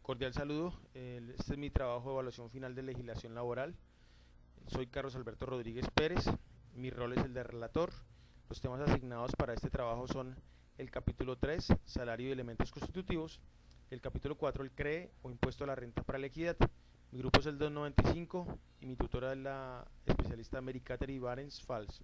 Cordial saludo, este es mi trabajo de evaluación final de legislación laboral. Soy Carlos Alberto Rodríguez Pérez, mi rol es el de relator. Los temas asignados para este trabajo son el capítulo 3, salario y elementos constitutivos, el capítulo 4, el CREE o impuesto a la renta para la equidad. Mi grupo es el 295 y mi tutora es la especialista Mary Catherine Barents Fals.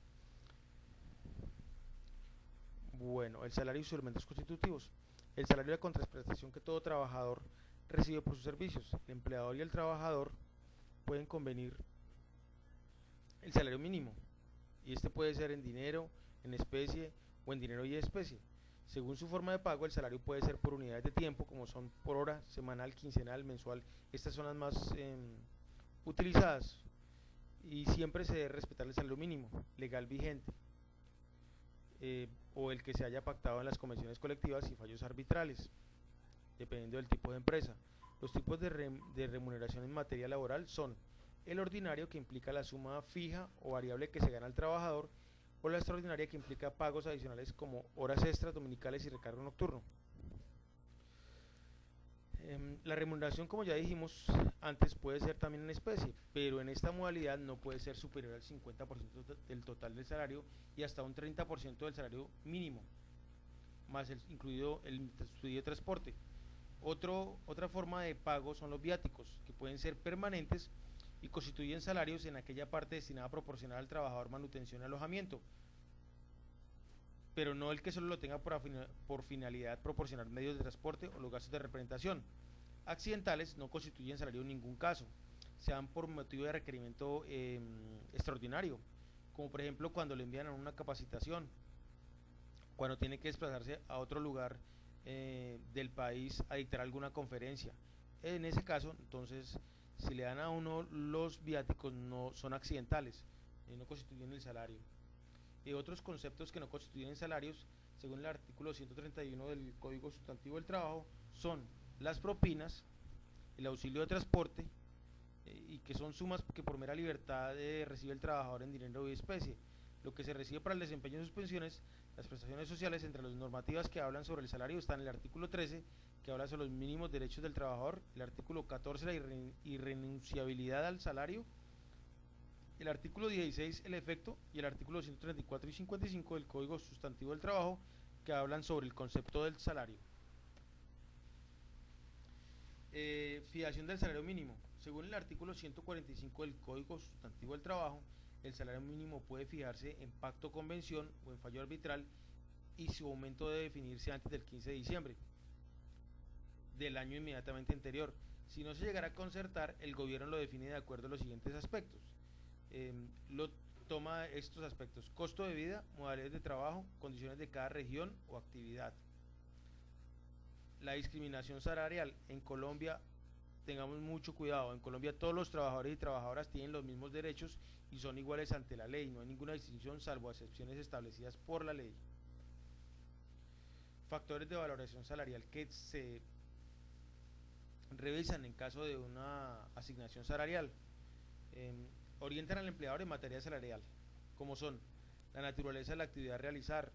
Bueno, el salario y sus elementos constitutivos. El salario es la contraprestación que todo trabajador recibe por sus servicios. El empleador y el trabajador pueden convenir el salario mínimo, y este puede ser en dinero, en especie o en dinero y especie. Según su forma de pago, el salario puede ser por unidades de tiempo, como son por hora, semanal, quincenal, mensual. Estas son las más utilizadas, y siempre se debe respetar el salario mínimo legal vigente, o el que se haya pactado en las convenciones colectivas y fallos arbitrales, dependiendo del tipo de empresa. Los tipos de remuneración en materia laboral son el ordinario, que implica la suma fija o variable que se gana al trabajador, o la extraordinaria, que implica pagos adicionales como horas extras, dominicales y recargo nocturno. La remuneración, como ya dijimos antes, puede ser también en especie, pero en esta modalidad no puede ser superior al 50% del total del salario y hasta un 30% del salario mínimo, más incluido el subsidio de transporte. Otra forma de pago son los viáticos, que pueden ser permanentes y constituyen salarios en aquella parte destinada a proporcionar al trabajador manutención y alojamiento, pero no el que solo lo tenga por finalidad proporcionar medios de transporte o los gastos de representación. Accidentales no constituyen salario en ningún caso, sean por motivo de requerimiento extraordinario, como por ejemplo cuando le envían a una capacitación, cuando tiene que desplazarse a otro lugar del país a dictar alguna conferencia. En ese caso, entonces, si le dan a uno los viáticos, no son accidentales, no constituyen el salario. Otros conceptos que no constituyen salarios, según el artículo 131 del Código Sustantivo del Trabajo, son las propinas, el auxilio de transporte, y que son sumas que por mera libertad recibe el trabajador en dinero y especie, lo que se recibe para el desempeño de sus pensiones, las prestaciones sociales. Entre las normativas que hablan sobre el salario están el artículo 13, que habla sobre los mínimos derechos del trabajador, el artículo 14, la irrenunciabilidad al salario, el artículo 16, el efecto, y el artículo 134 y 55 del Código Sustantivo del Trabajo, que hablan sobre el concepto del salario. Fijación del salario mínimo. Según el artículo 145 del Código Sustantivo del Trabajo, el salario mínimo puede fijarse en pacto, convención o en fallo arbitral, y su aumento debe definirse antes del 15 de diciembre del año inmediatamente anterior. Si no se llegara a concertar, el gobierno lo define de acuerdo a los siguientes aspectos. Lo toma estos aspectos: costo de vida, modalidades de trabajo, condiciones de cada región o actividad. La discriminación salarial en Colombia, tengamos mucho cuidado. En Colombia todos los trabajadores y trabajadoras tienen los mismos derechos y son iguales ante la ley, no hay ninguna distinción salvo excepciones establecidas por la ley. Factores de valoración salarial que se revisan en caso de una asignación salarial. Orientan al empleador en materia salarial, como son la naturaleza de la actividad a realizar,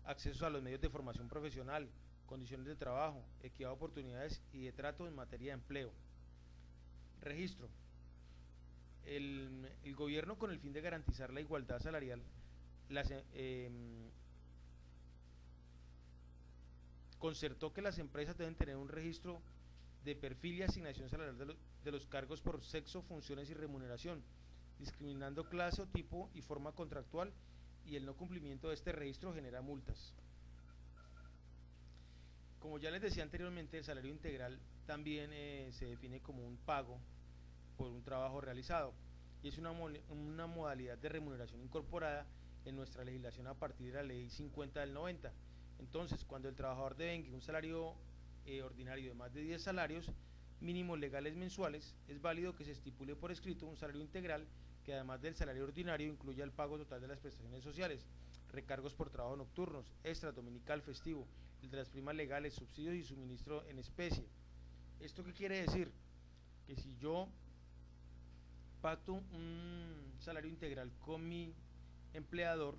acceso a los medios de formación profesional, condiciones de trabajo, equidad de oportunidades y de trato en materia de empleo. Registro. El gobierno, con el fin de garantizar la igualdad salarial, concertó que las empresas deben tener un registro de perfil y asignación salarial de los cargos por sexo, funciones y remuneración, discriminando clase o tipo y forma contractual, y el no cumplimiento de este registro genera multas. Como ya les decía anteriormente, el salario integral también se define como un pago por un trabajo realizado, y es una modalidad de remuneración incorporada en nuestra legislación a partir de la ley 50 del 90. Entonces, cuando el trabajador devenga un salario ordinario de más de 10 salarios mínimos legales mensuales, es válido que se estipule por escrito un salario integral que, además del salario ordinario, incluya el pago total de las prestaciones sociales, recargos por trabajo nocturnos, extra, dominical, festivo, el de las primas legales, subsidios y suministro en especie. ¿Esto qué quiere decir? Que si yo pacto un salario integral con mi empleador,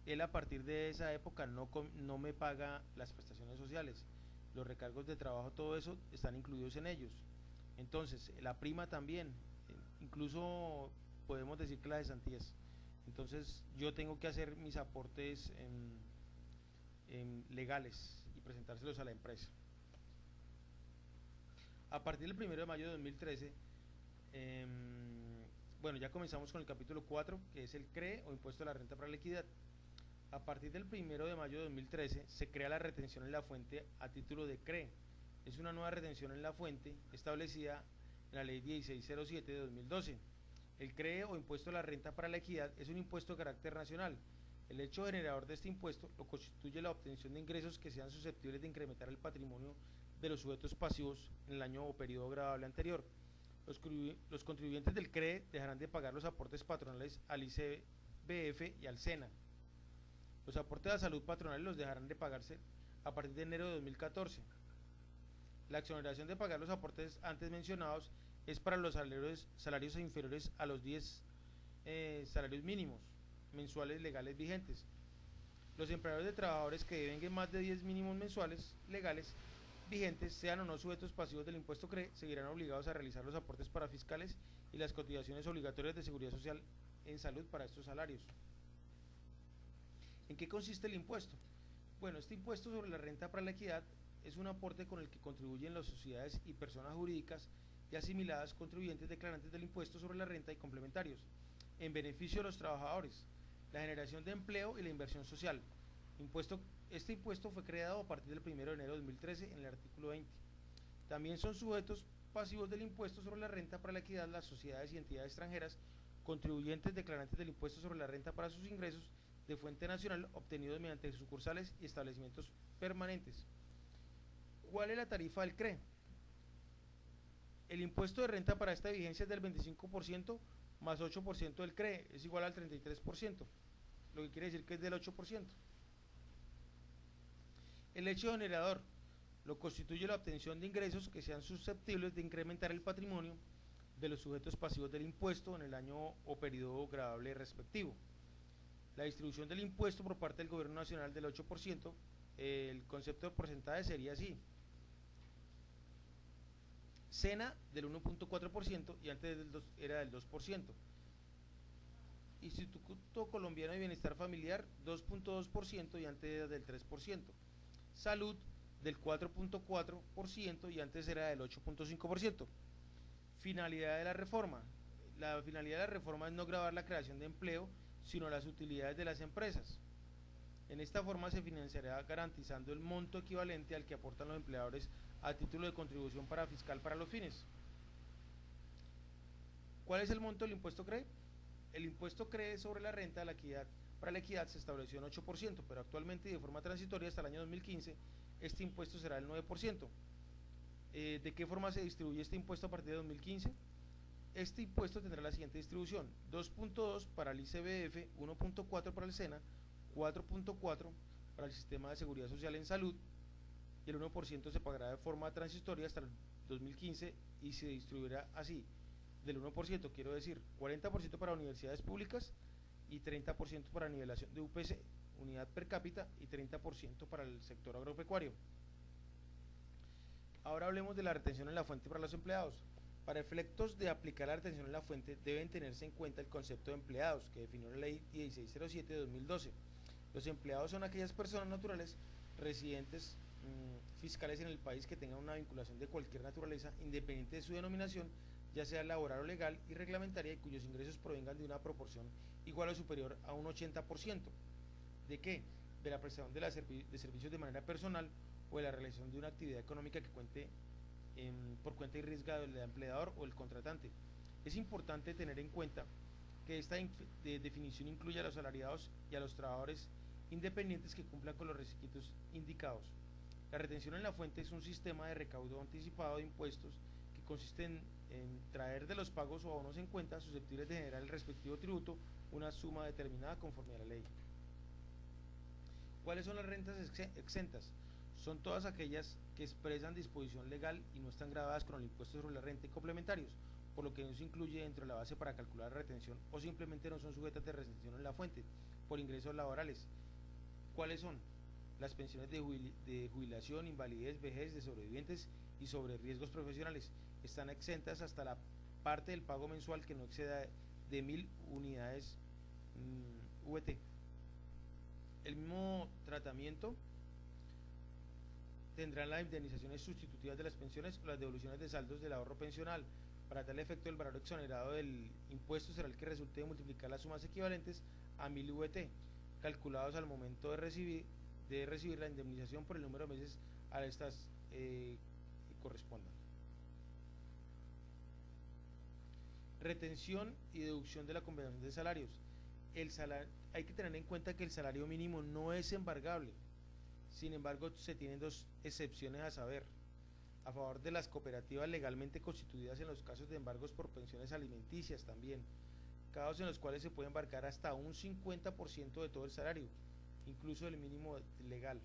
él a partir de esa época no me paga las prestaciones sociales, los recargos de trabajo, todo eso están incluidos en ellos. Entonces, la prima también, incluso podemos decir que las cesantías. Entonces, yo tengo que hacer mis aportes legales y presentárselos a la empresa. A partir del 1 de mayo de 2013, bueno, ya comenzamos con el capítulo 4, que es el CRE o Impuesto a la Renta para la Equidad. A partir del 1 de mayo de 2013 se crea la retención en la fuente a título de CRE. Es una nueva retención en la fuente establecida en la Ley 1607 de 2012. El CRE o Impuesto a la Renta para la Equidad es un impuesto de carácter nacional. El hecho generador de este impuesto lo constituye la obtención de ingresos que sean susceptibles de incrementar el patrimonio de los sujetos pasivos en el año o periodo gravable anterior. Los contribuyentes del CRE dejarán de pagar los aportes patronales al ICBF y al SENA. Los aportes a salud patronales los dejarán de pagarse a partir de enero de 2014. La exoneración de pagar los aportes antes mencionados es para los salarios inferiores a los 10 salarios mínimos mensuales legales vigentes. Los empleadores de trabajadores que devenguen más de 10 mínimos mensuales legales vigentes, sean o no sujetos pasivos del impuesto CRE, seguirán obligados a realizar los aportes parafiscales y las cotizaciones obligatorias de seguridad social en salud para estos salarios. ¿En qué consiste el impuesto? Bueno, este impuesto sobre la renta para la equidad es un aporte con el que contribuyen las sociedades y personas jurídicas y asimiladas contribuyentes declarantes del impuesto sobre la renta y complementarios, en beneficio de los trabajadores, la generación de empleo y la inversión social. Este impuesto fue creado a partir del 1 de enero de 2013 en el artículo 20. También son sujetos pasivos del impuesto sobre la renta para la equidad las sociedades y entidades extranjeras, contribuyentes declarantes del impuesto sobre la renta para sus ingresos de fuente nacional obtenidos mediante sucursales y establecimientos permanentes. ¿Cuál es la tarifa del CRE? El impuesto de renta para esta vigencia es del 25% más 8% del CRE, es igual al 33%, lo que quiere decir que es del 8%. El hecho generador lo constituye la obtención de ingresos que sean susceptibles de incrementar el patrimonio de los sujetos pasivos del impuesto en el año o periodo gravable respectivo. La distribución del impuesto por parte del gobierno nacional del 8%, el concepto de porcentaje sería así: SENA del 1.4% y antes era del 2%. Instituto Colombiano de Bienestar Familiar 2.2% y antes era del 3%. Salud del 4.4% y antes era del 8.5%. Finalidad de la reforma. La finalidad de la reforma es no gravar la creación de empleo, sino las utilidades de las empresas. En esta forma se financiará garantizando el monto equivalente al que aportan los empleadores a título de contribución fiscal para los fines. ¿Cuál es el monto del impuesto CRE? El impuesto CRE sobre la renta de la equidad para la equidad se estableció en 8%, pero actualmente y de forma transitoria hasta el año 2015 este impuesto será el 9%. ¿De qué forma se distribuye este impuesto a partir de 2015? Este impuesto tendrá la siguiente distribución: 2.2 para el ICBF, 1.4 para el SENA, 4.4 para el Sistema de Seguridad Social en Salud, y el 1% se pagará de forma transitoria hasta el 2015 y se distribuirá así: del 1%, quiero decir, 40% para universidades públicas y 30% para nivelación de UPC, unidad per cápita, y 30% para el sector agropecuario. Ahora hablemos de la retención en la fuente para los empleados. Para efectos de aplicar la retención en la fuente deben tenerse en cuenta el concepto de empleados que definió la Ley 1607 de 2012. Los empleados son aquellas personas naturales residentes fiscales en el país que tengan una vinculación de cualquier naturaleza, independiente de su denominación, ya sea laboral o legal y reglamentaria, y cuyos ingresos provengan de una proporción igual o superior a un 80%. ¿De qué? De la prestación de servicios de manera personal o de la realización de una actividad económica que cuente por cuenta y riesgo del empleador o el contratante. Es importante tener en cuenta que esta definición incluye a los asalariados y a los trabajadores independientes que cumplan con los requisitos indicados. La retención en la fuente es un sistema de recaudo anticipado de impuestos que consiste en traer de los pagos o abonos en cuenta susceptibles de generar el respectivo tributo una suma determinada conforme a la ley. ¿Cuáles son las rentas exentas? Son todas aquellas que expresan disposición legal y no están gravadas con el impuesto sobre la renta y complementarios, por lo que no se incluye dentro de la base para calcular la retención o simplemente no son sujetas de retención en la fuente por ingresos laborales. ¿Cuáles son? las pensiones de jubilación, invalidez, vejez de sobrevivientes y sobre riesgos profesionales están exentas hasta la parte del pago mensual que no exceda de 1000 unidades VT. El mismo tratamiento tendrán las indemnizaciones sustitutivas de las pensiones o las devoluciones de saldos del ahorro pensional. Para tal efecto, el valor exonerado del impuesto será el que resulte de multiplicar las sumas equivalentes a 1000 VT, calculados al momento de recibir la indemnización por el número de meses a estas correspondan. Retención y deducción de la compensación de salarios. Hay que tener en cuenta que el salario mínimo no es embargable. Sin embargo, se tienen dos excepciones a saber: a favor de las cooperativas legalmente constituidas en los casos de embargos por pensiones alimenticias también, casos en los cuales se puede embargar hasta un 50% de todo el salario, incluso el mínimo legal.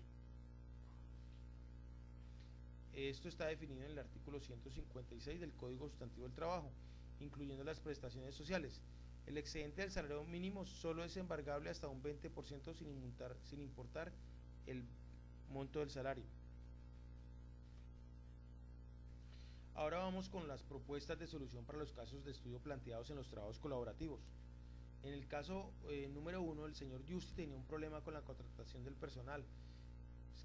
Esto está definido en el artículo 156 del Código Sustantivo del Trabajo, incluyendo las prestaciones sociales. El excedente del salario mínimo solo es embargable hasta un 20% sin importar el monto del salario. Ahora vamos con las propuestas de solución para los casos de estudio planteados en los trabajos colaborativos. En el caso número 1, el señor Justi tenía un problema con la contratación del personal.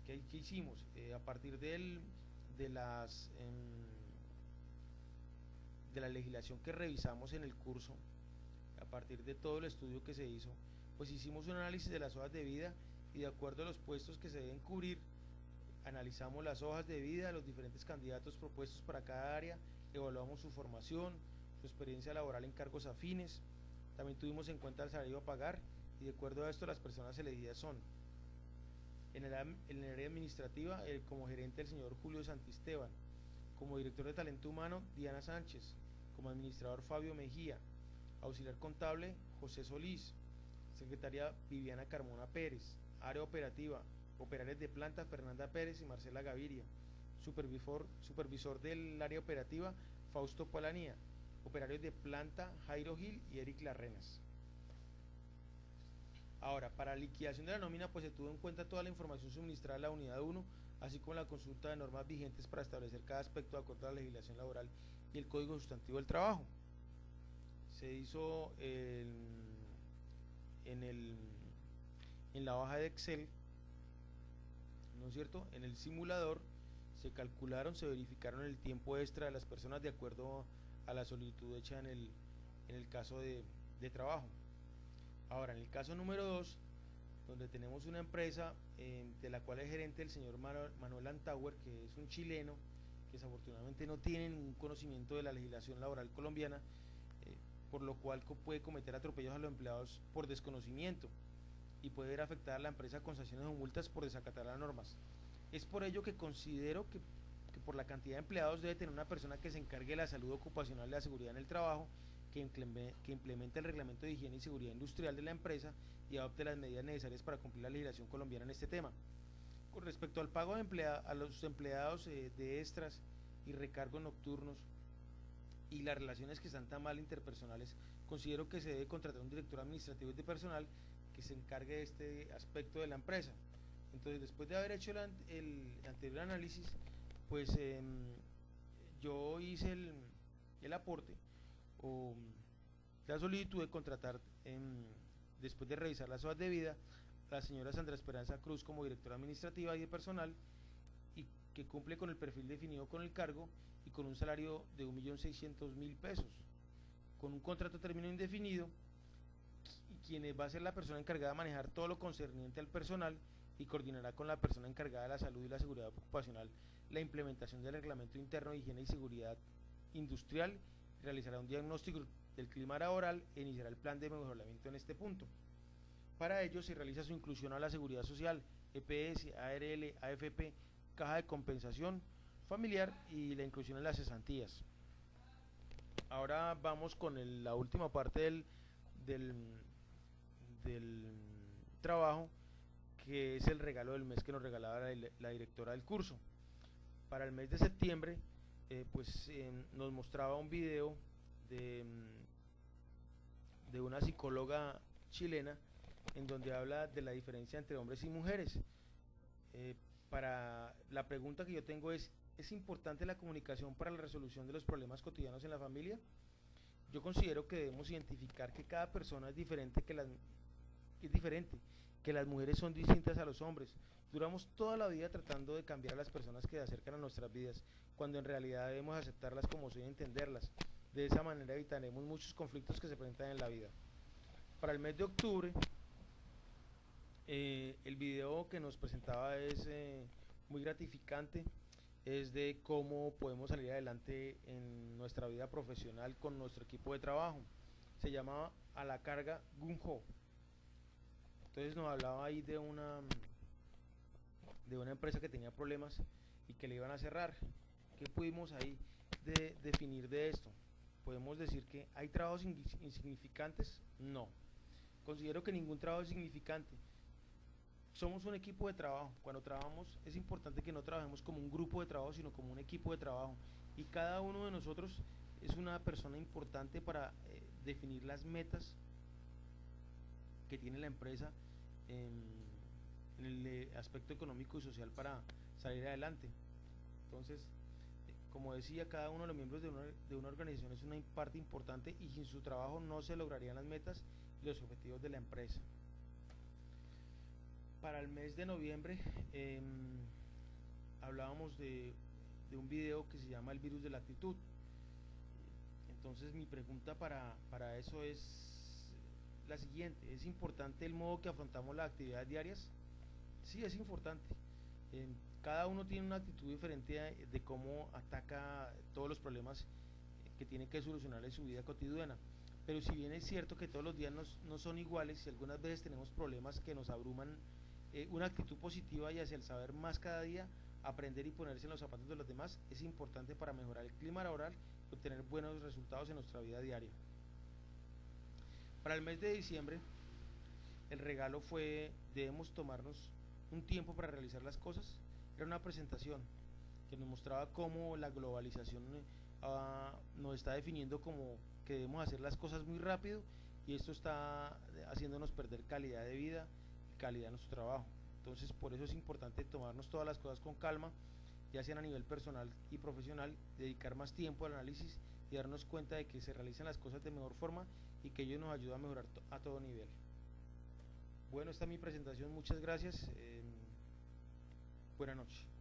¿Qué hicimos? A partir de la legislación que revisamos en el curso, a partir de todo el estudio que se hizo, pues hicimos un análisis de las hojas de vida y de acuerdo a los puestos que se deben cubrir, analizamos las hojas de vida de los diferentes candidatos propuestos para cada área, evaluamos su formación, su experiencia laboral en cargos afines, también tuvimos en cuenta el salario a pagar y de acuerdo a esto las personas elegidas son: en el área administrativa, como gerente el señor Julio Santisteban, como director de talento humano Diana Sánchez, como administrador Fabio Mejía, auxiliar contable José Solís, secretaria Viviana Carmona Pérez, área operativa, operarios de planta Fernanda Pérez y Marcela Gaviria, supervisor del área operativa Fausto Polanía, operarios de planta Jairo Gil y Eric Larrenas. Ahora, para liquidación de la nómina, pues se tuvo en cuenta toda la información suministrada a la unidad 1, así como la consulta de normas vigentes para establecer cada aspecto de acuerdo a la legislación laboral y el Código Sustantivo del Trabajo. Se hizo en la hoja de Excel, ¿no es cierto? En el simulador se calcularon, se verificaron el tiempo extra de las personas de acuerdo a la solicitud hecha en el caso de trabajo. Ahora, en el caso número 2, donde tenemos una empresa de la cual es gerente el señor Manuel Antauer, que es un chileno que desafortunadamente no tiene ningún conocimiento de la legislación laboral colombiana, por lo cual puede cometer atropellos a los empleados por desconocimiento y puede ver afectada a la empresa con sanciones o multas por desacatar las normas. Es por ello que considero que por la cantidad de empleados debe tener una persona que se encargue de la salud ocupacional y la seguridad en el trabajo, que implemente el reglamento de higiene y seguridad industrial de la empresa y adopte las medidas necesarias para cumplir la legislación colombiana en este tema. Con respecto al pago a los empleados de extras y recargos nocturnos y las relaciones que están tan mal interpersonales, considero que se debe contratar un director administrativo de personal que se encargue de este aspecto de la empresa. Entonces, después de haber hecho el anterior análisis, pues yo hice el aporte o la solicitud de contratar, después de revisar las hojas de vida, a la señora Sandra Esperanza Cruz como directora administrativa y de personal, y que cumple con el perfil definido con el cargo y con un salario de 1.600.000 pesos, con un contrato a término indefinido, y quien va a ser la persona encargada de manejar todo lo concerniente al personal y coordinará con la persona encargada de la salud y la seguridad ocupacional la implementación del reglamento interno de higiene y seguridad industrial, realizará un diagnóstico del clima laboral e iniciará el plan de mejoramiento en este punto. Para ello se realiza su inclusión a la seguridad social, EPS, ARL, AFP, caja de compensación familiar y la inclusión en las cesantías. Ahora vamos con la última parte del trabajo, que es el regalo del mes que nos regalaba la directora del curso. Para el mes de septiembre, nos mostraba un video de una psicóloga chilena en donde habla de la diferencia entre hombres y mujeres. Eh, para la pregunta que yo tengo ¿es importante la comunicación para la resolución de los problemas cotidianos en la familia? Yo considero que debemos identificar que cada persona es diferente, que es diferente, que las mujeres son distintas a los hombres. Duramos toda la vida tratando de cambiar a las personas que se acercan a nuestras vidas, cuando en realidad debemos aceptarlas como son y entenderlas. De esa manera evitaremos muchos conflictos que se presentan en la vida. Para el mes de octubre, el video que nos presentaba es muy gratificante, es de cómo podemos salir adelante en nuestra vida profesional con nuestro equipo de trabajo. Se llamaba A la carga Gung Ho. Entonces nos hablaba ahí de una empresa que tenía problemas y que le iban a cerrar. ¿Qué pudimos ahí definir de esto? Podemos decir que hay trabajos insignificantes. No, considero que ningún trabajo es significante. Somos un equipo de trabajo. Cuando trabajamos es importante que no trabajemos como un grupo de trabajo, sino como un equipo de trabajo. Y cada uno de nosotros es una persona importante para definir las metas que tiene la empresa en el aspecto económico y social para salir adelante. Entonces, como decía, cada uno de los miembros de una organización es una parte importante y sin su trabajo no se lograrían las metas y los objetivos de la empresa. Para el mes de noviembre hablábamos de un video que se llama El virus de la actitud. Entonces mi pregunta para eso es la siguiente: ¿es importante el modo que afrontamos las actividades diarias? Sí, es importante. Cada uno tiene una actitud diferente de cómo ataca todos los problemas que tiene que solucionar en su vida cotidiana. Pero si bien es cierto que todos los días no son iguales y algunas veces tenemos problemas que nos abruman, una actitud positiva y hacia el saber más cada día, aprender y ponerse en los zapatos de los demás es importante para mejorar el clima laboral y obtener buenos resultados en nuestra vida diaria. Para el mes de diciembre, el regalo fue: debemos tomarnos un tiempo para realizar las cosas. Era una presentación que nos mostraba cómo la globalización nos está definiendo como que debemos hacer las cosas muy rápido, y esto está haciéndonos perder calidad de vida y calidad en nuestro trabajo. Entonces por eso es importante tomarnos todas las cosas con calma, ya sean a nivel personal y profesional, dedicar más tiempo al análisis y darnos cuenta de que se realizan las cosas de mejor forma y que ello nos ayuda a mejorar a todo nivel. Bueno, esta es mi presentación, muchas gracias, buenas noches.